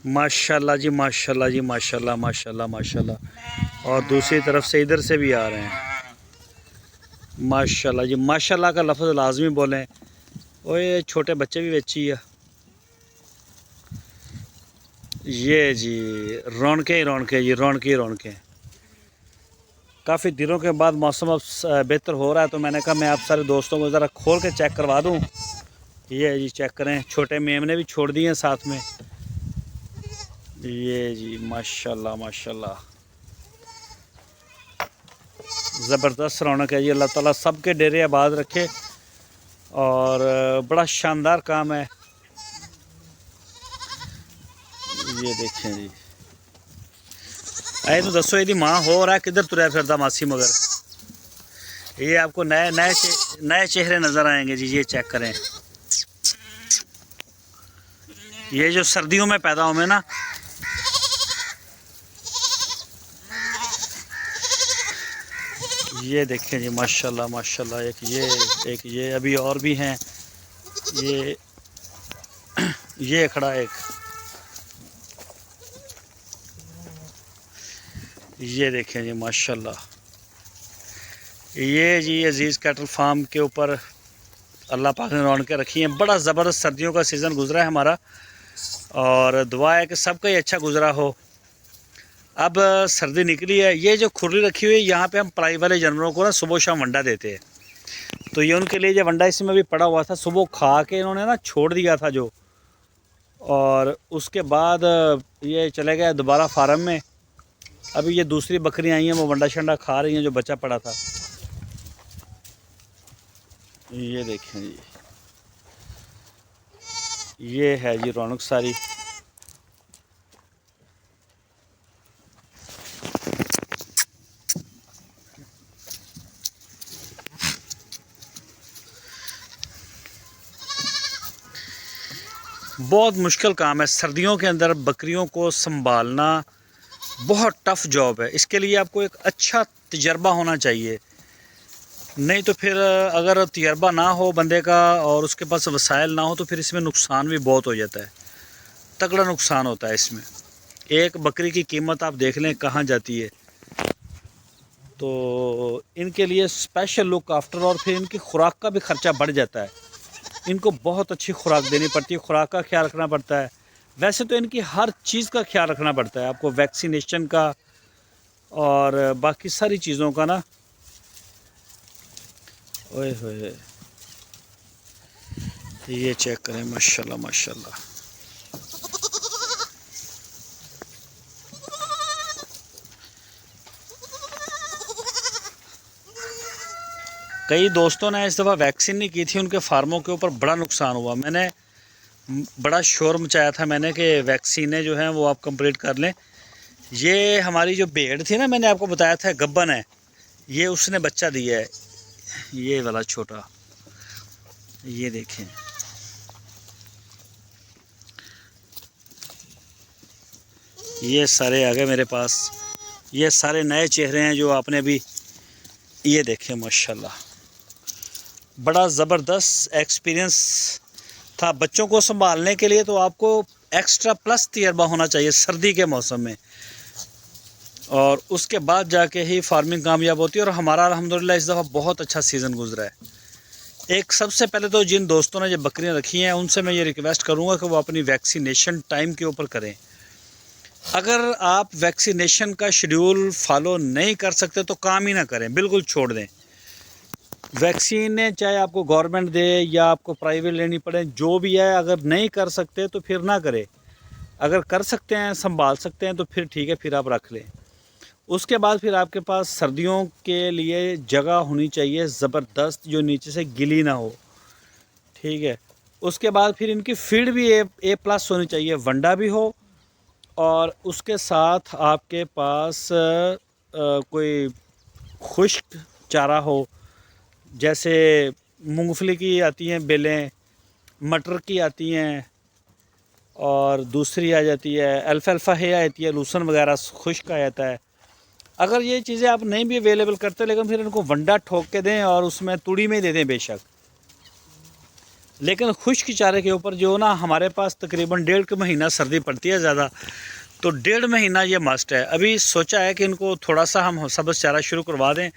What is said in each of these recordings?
माशाल्लाह जी, माशाल्लाह जी, माशाल्लाह माशाल्लाह माशाल्लाह। और दूसरी तरफ से इधर से भी आ रहे हैं। माशाल्लाह जी, माशाल्लाह का लफ्ज़ लाजमी बोलें। और ये छोटे बच्चे भी बच्ची है। ये जी रौनकें ही रौनकें जी, रौनकें ही रौनकें। काफ़ी दिनों के बाद मौसम अब बेहतर हो रहा है, तो मैंने कहा मैं आप सारे दोस्तों को ज़रा खोल के चेक करवा दूँ। ये जी चेक करें, छोटे मेमने भी छोड़ दिए हैं साथ में। ये जी माशाल्लाह माशाल्लाह, ज़बरदस्त रौनक है जी। अल्लाह ताला सबके डेरे आबाद रखे और बड़ा शानदार काम है। ये देखें जी, ऐ तो दसो यदि माँ हो रहा है किधर तुरया फिरदा मासी, मगर ये आपको नए चेहरे नज़र आएंगे जी। ये चेक करें, ये जो सर्दियों में पैदा हुए ना, ये देखें जी माशाल्लाह माशाल्लाह। एक ये अभी और भी हैं। ये खड़ा एक, ये देखें जी माशाल्लाह। ये जी अजीज़ कैटल फार्म के ऊपर अल्लाह पाक ने रौनकें रखी हैं। बड़ा ज़बरदस्त सर्दियों का सीज़न गुजरा है हमारा, और दुआ है कि सबका ही अच्छा गुजरा हो। अब सर्दी निकली है। ये जो खुरली रखी हुई है, यहाँ पे हम पलाई वाले जानवरों को ना सुबह शाम वंडा देते हैं। तो ये उनके लिए जो वंडा इसमें भी पड़ा हुआ था, सुबह खा के इन्होंने ना छोड़ दिया था जो, और उसके बाद ये चले गए दोबारा फार्म में। अभी ये दूसरी बकरियां आई हैं, वो वंडा शंडा खा रही हैं जो बच्चा पड़ा था। ये देखें जी, ये है जी रौनक सारी। बहुत मुश्किल काम है सर्दियों के अंदर बकरियों को संभालना, बहुत टफ़ जॉब है। इसके लिए आपको एक अच्छा तजर्बा होना चाहिए, नहीं तो फिर अगर तजर्बा ना हो बंदे का और उसके पास वसाइल ना हो तो फिर इसमें नुकसान भी बहुत हो जाता है, तगड़ा नुकसान होता है इसमें। एक बकरी की कीमत आप देख लें कहाँ जाती है। तो इनके लिए स्पेशल लुक आफ्टर, और फिर इनकी खुराक का भी ख़र्चा बढ़ जाता है। इनको बहुत अच्छी खुराक देनी पड़ती है, खुराक का ख्याल रखना पड़ता है। वैसे तो इनकी हर चीज़ का ख्याल रखना पड़ता है आपको, वैक्सीनेशन का और बाकी सारी चीज़ों का ना। ओए होए, ये चेक करें माशाल्लाह माशाल्लाह। कई दोस्तों ने इस दफ़ा वैक्सीन नहीं की थी, उनके फार्मों के ऊपर बड़ा नुकसान हुआ। मैंने बड़ा शोर मचाया था मैंने कि वैक्सीनें जो हैं वो आप कंप्लीट कर लें। ये हमारी जो भेड़ थी ना, मैंने आपको बताया था गब्बन है, ये उसने बच्चा दिया है, ये वाला छोटा। ये देखें, ये सारे आ गए मेरे पास। ये सारे नए चेहरे हैं जो आपने भी, ये देखें माशाल्लाह। बड़ा ज़बरदस्त एक्सपीरियंस था बच्चों को संभालने के लिए। तो आपको एक्स्ट्रा प्लस तजर्बा होना चाहिए सर्दी के मौसम में, और उसके बाद जाके ही फार्मिंग कामयाब होती है। और हमारा अल्हम्दुलिल्लाह इस दफ़ा बहुत अच्छा सीज़न गुजरा है। एक सबसे पहले तो जिन दोस्तों ने ये बकरियां रखी हैं उनसे मैं ये रिक्वेस्ट करूंगा कि वो अपनी वैक्सीनेशन टाइम के ऊपर करें। अगर आप वैक्सीनेशन का शेड्यूल फॉलो नहीं कर सकते तो काम ही ना करें, बिल्कुल छोड़ दें। वैक्सीन चाहे आपको गवर्नमेंट दे या आपको प्राइवेट लेनी पड़े, जो भी है, अगर नहीं कर सकते तो फिर ना करें। अगर कर सकते हैं, संभाल सकते हैं तो फिर ठीक है, फिर आप रख लें। उसके बाद फिर आपके पास सर्दियों के लिए जगह होनी चाहिए ज़बरदस्त, जो नीचे से गिली ना हो, ठीक है। उसके बाद फिर इनकी फीड भी ए प्लस होनी चाहिए, वंडा भी हो, और उसके साथ आपके पास कोई खुश्क चारा हो, जैसे मूंगफली की आती हैं बेलें, मटर की आती हैं, और दूसरी आ जाती है अल्फ़ाल्फ़ा है आती है, लूसन वगैरह खुश्क आ जाता है। अगर ये चीज़ें आप नहीं भी अवेलेबल करते, लेकिन फिर इनको वंडा ठोक के दें और उसमें तुड़ी में दे दें बेशक, لیکن خشک چارے کے اوپر جو نا ہمارے پاس تقریباً 1.5 مہینہ سردی پڑتی ہے زیادہ، تو 1.5 مہینہ یہ مسٹ ہے۔ ابھی سوچا ہے کہ ان کو تھوڑا سا ہم سبز چارہ شروع کروا دیں،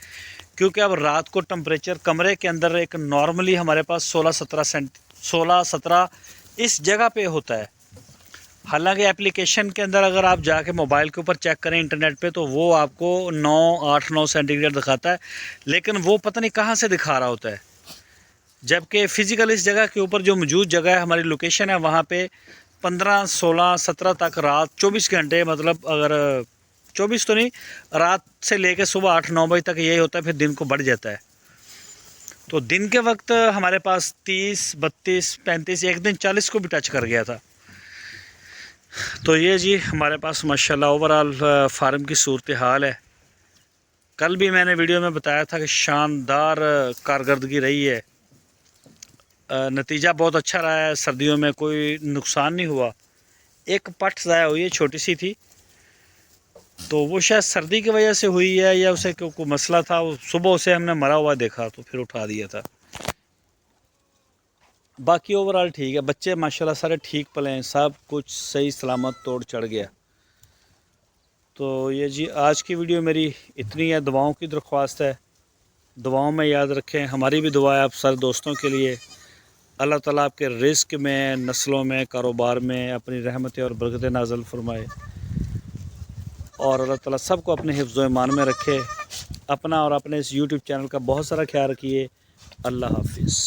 کیونکہ اب رات کو ٹمپریچر کمرے کے اندر ایک نارملی ہمارے پاس 16-17 اس جگہ پہ ہوتا ہے۔ حالانکہ اپلیکیشن کے اندر اگر آپ جا کے موبائل کے اوپر چیک کریں انٹرنیٹ پہ، تو وہ آپ کو 8-9 سینٹی گریڈ دکھاتا ہے، لیکن وہ پتہ نہیں کہاں سے دکھا رہا ہوتا ہے، جبکہ فزیکل اس جگہ کے اوپر جو موجود جگہ ہے، ہماری لوکیشن ہے، وہاں پہ 15-16-17 تک رات 24 گھنٹے، مطلب اگر 24 تو نہیں، رات سے لے کے صبح 8-9 بجے تک یہی ہوتا ہے، پھر دن کو بڑھ جاتا ہے۔ تو دن کے وقت ہمارے پاس 30-32-35، ایک دن 40 کو بھی ٹچ کر گیا تھا۔ تو یہ جی ہمارے پاس ماشاءاللہ اوورال فارم کی صورتحال ہے۔ کل بھی میں نے ویڈیو میں بتایا تھا کہ شاندار کارکردگی رہی ہے، نتیجہ بہت اچھا رہا ہے، سردیوں میں کوئی نقصان نہیں ہوا۔ ایک پٹ ضائع ہوئی ہے، چھوٹی سی تھی، تو وہ شاید سردی کی وجہ سے ہوئی ہے یا اسے کوئی مسئلہ تھا، صبح اسے ہم نے مرا ہوا دیکھا تو پھر اٹھا دیا تھا۔ باقی اوورال ٹھیک ہے، بچے ماشاءاللہ سارے ٹھیک پلے ہیں، سب کچھ صحیح سلامت توڑ چڑھ گیا۔ تو یہ جی آج کی ویڈیو میری اتنی ہے، دعاؤں کی درخواست ہے، دعاؤں میں یاد رکھیں، ہماری بھی دعا ہے آپ سارے دوستوں کے لیے۔ اللہ تعالیٰ آپ کے رزق میں، نسلوں میں، کاروبار میں اپنی رحمتیں اور برکتیں نازل فرمائے، اور اللہ تعالیٰ سب کو اپنے حفظ و ایمان میں رکھے۔ اپنا اور اپنے اس یوٹیوب چینل کا بہت سارا خیال رکھیے۔ اللہ حافظ۔